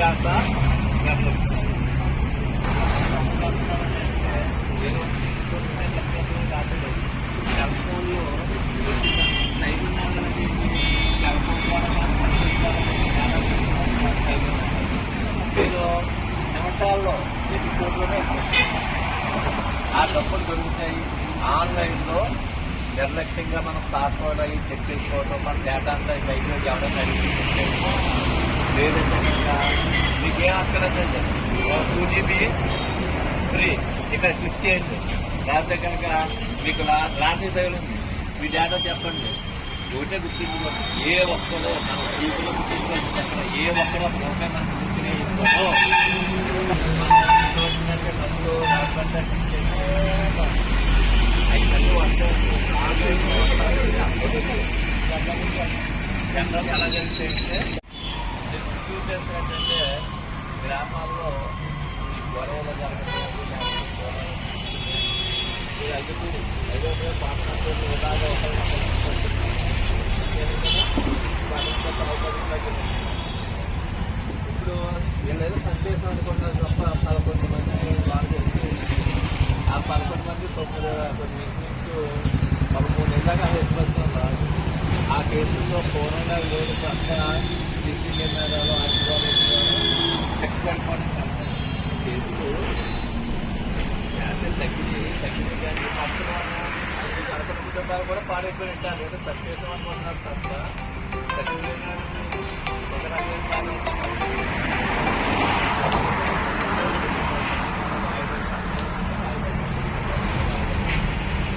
వ్యాస వ్యాసం సెల్ ఫోన్లో నైపుణ్యాలను సెల్ ఫోన్ మీరు నిమిషాల్లో ఎన్ని కోట్లనే ఆ డబ్బులు దొరుకుతాయి. ఆన్లైన్లో నిర్లక్ష్యంగా మనం పాస్వర్డ్ అవి చెక్ చేసుకోవడం, మన డేటా అంతా బయటలో ఎవరైనా అడిగి లేదంటే కనుక మీకేం అక్కర్లేదండి. 2GB ఫ్రీ ఇక్కడ క్లిక్ చేయండి. లేకపోతే కనుక మీకు లాటరీ తగిలింది, మీ డేటా చెప్పండి. ఒకటే గుర్తించుకోండి, ఏ ఒక్కరో మన జీవితంలో గుర్తించుకోవచ్చు. అక్కడ ఏ ఒక్కరో ఒకటే మనకు గుర్తునే ఇస్తారో వచ్చినట్టే డబ్బులు రాకుండా ఐదు వస్తే జనరల్ ఎలా జరిగితే ఫ్యూచర్స్ ఏంటంటే గ్రామాల్లో గొడవలు జరగడం, ఐదో పాట ఇలాగా ఇప్పుడు వీళ్ళేదో సందేశం అనుకుంటారు తప్ప 11 మంది వాళ్ళు ఆ 11 మంది 13 నెలలుగా ఎక్స్ప్రెషన్ రాదు. ఆ కేసుల్లో పూర్వంగా లేదు తప్ప సీసీ కెమెరాలు ఆశీర్వాదాలు ఎక్స్పర్ట్ కేసులు తగ్గింది కానీ మొత్తం 11 కుటుంబాలు కూడా పాడైపోయి ఉంటారు. ఏదో సందేశం అనుకుంటున్నారు తప్ప తగ్గిపోయిన ఒక రకమైన